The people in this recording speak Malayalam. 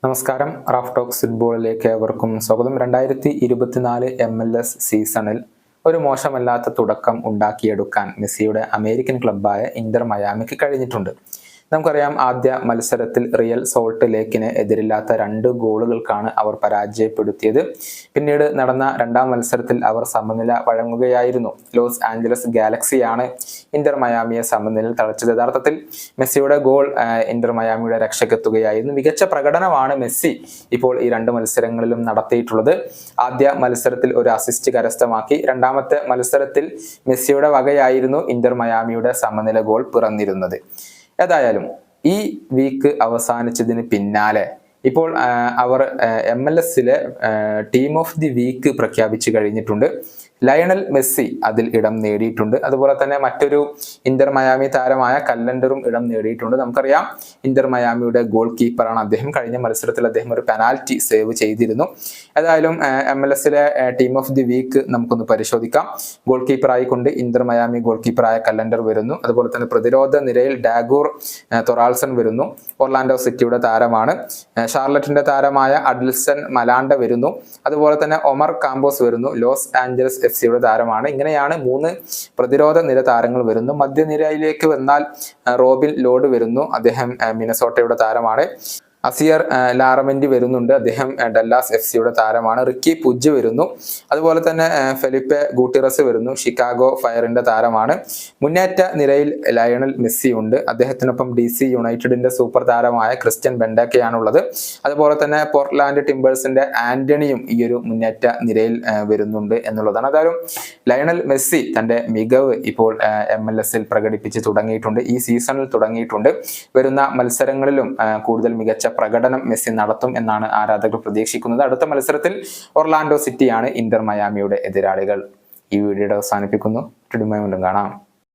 നമസ്കാരം. റാഫ് ടോക്സ് ഫുട്ബോളിലേക്ക് ഏവർക്കും സ്വാഗതം. 2024 MLS സീസണിൽ ഒരു മോശമല്ലാത്ത തുടക്കം ഉണ്ടാക്കിയെടുക്കാൻ മെസ്സിയുടെ അമേരിക്കൻ ക്ലബ്ബായ ഇന്റർ മയാമിക്ക് കഴിഞ്ഞിട്ടുണ്ട്. നമുക്കറിയാം, ആദ്യ മത്സരത്തിൽ റിയൽ സോൾട്ട് ലേക്കിന് എതിരില്ലാത്ത 2 ഗോളുകൾക്കാണ് അവർ പരാജയപ്പെടുത്തിയത്. പിന്നീട് നടന്ന രണ്ടാം മത്സരത്തിൽ അവർ സമനില വഴങ്ങുകയായിരുന്നു. ലോസ് ആഞ്ചലസ് ഗാലക്സിയാണ് ഇന്റർ മയാമിയെ സമനിലയിൽ തളച്ചത്. യഥാർത്ഥത്തിൽ മെസ്സിയുടെ ഗോൾ ഇന്റർ മയാമിയുടെ രക്ഷക്കെത്തുകയായിരുന്നു. മികച്ച പ്രകടനമാണ് മെസ്സി ഇപ്പോൾ ഈ 2 മത്സരങ്ങളിലും നടത്തിയിട്ടുള്ളത്. ആദ്യ മത്സരത്തിൽ ഒരു അസിസ്റ്റ് കരസ്ഥമാക്കി. രണ്ടാമത്തെ മത്സരത്തിൽ മെസ്സിയുടെ വകയായിരുന്നു ഇന്റർ മയാമിയുടെ സമനില ഗോൾ പിറന്നിരുന്നത്. ഏതായാലും ഈ വീക്ക് അവസാനിച്ചതിന് പിന്നാലെ ഇപ്പോൾ അവർ MLS-ലെ ടീം ഓഫ് ദി വീക്ക് പ്രഖ്യാപിച്ചു കഴിഞ്ഞിട്ടുണ്ട്. ലയണൽ മെസ്സി അതിൽ ഇടം നേടിയിട്ടുണ്ട്. അതുപോലെ തന്നെ മറ്റൊരു ഇന്റർ മയാമി താരമായ കല്ലൻഡറും ഇടം നേടിയിട്ടുണ്ട്. നമുക്കറിയാം, ഇന്റർ മയാമിയുടെ ഗോൾ കീപ്പറാണ് അദ്ദേഹം. കഴിഞ്ഞ മത്സരത്തിൽ അദ്ദേഹം ഒരു പെനാൽറ്റി സേവ് ചെയ്തിരുന്നു. ഏതായാലും MLS-ലെ ടീം ഓഫ് ദി വീക്ക് നമുക്കൊന്ന് പരിശോധിക്കാം. ഗോൾ കീപ്പറായിക്കൊണ്ട് ഇന്റർ മയാമി ഗോൾ കീപ്പറായ കല്ലൻഡർ വരുന്നു. അതുപോലെ തന്നെ പ്രതിരോധ നിരയിൽ ഡാഗൂർ തൊറാൾസൺ വരുന്നു. ഒർലാൻഡോ സിറ്റിയുടെ താരമാണ്. ഷാർലറ്റിന്റെ താരമായ അഡിൽസൺ മലാണ്ട വരുന്നു. അതുപോലെ തന്നെ ഒമർ കാമ്പോസ് വരുന്നു. ലോസ് ആഞ്ചലസ് FC-യുടെ താരമാണ്. ഇങ്ങനെയാണ് 3 പ്രതിരോധ നിര താരങ്ങൾ വരുന്നു. മധ്യനിരയിലേക്ക് വന്നാൽ റോബിൻ ലോഡ് വരുന്നു. അദ്ദേഹം മിനസോട്ടയുടെ താരമാണ്. അസിയർ ലാറമെന്റി വരുന്നുണ്ട്. അദ്ദേഹം ഡല്ലാസ് FC-യുടെ താരമാണ്. റിക്കി പുജ് വരുന്നു. അതുപോലെ തന്നെ ഫെലിപ്പെ ഗൂട്ടിറസ് വരുന്നു. ഷിക്കാഗോ ഫയറിന്റെ താരമാണ്. മുന്നേറ്റ നിരയിൽ ലയണൽ മെസ്സി ഉണ്ട്. അദ്ദേഹത്തിനൊപ്പം DC യുണൈറ്റഡിന്റെ സൂപ്പർ താരമായ ക്രിസ്ത്യൻ ബെൻഡക്കയാണുള്ളത്. അതുപോലെ തന്നെ പോർട്ട്ലാൻഡ് ടിംബേഴ്സിന്റെ ആന്റണിയും ഈ ഒരു മുന്നേറ്റ നിരയിൽ വരുന്നുണ്ട് എന്നുള്ളതാണ്. അതായത് ലയണൽ മെസ്സി തന്റെ മികവ് ഇപ്പോൾ MLS-ൽ പ്രകടിപ്പിച്ച് തുടങ്ങിയിട്ടുണ്ട്. ഈ സീസണിൽ തുടങ്ങിയിട്ടുണ്ട്. വരുന്ന മത്സരങ്ങളിലും കൂടുതൽ മികച്ച പ്രകടനം മെസ്സി നടത്തും എന്നാണ് ആരാധകർ പ്രതീക്ഷിക്കുന്നത്. അടുത്ത മത്സരത്തിൽ ഒർലാൻഡോ സിറ്റിയാണ് ഇന്റർ മയാമിയുടെ എതിരാളികൾ. ഈ വീഡിയോയുടെ അവസാനിപ്പിക്കുന്നു. വീണ്ടും കാണാം.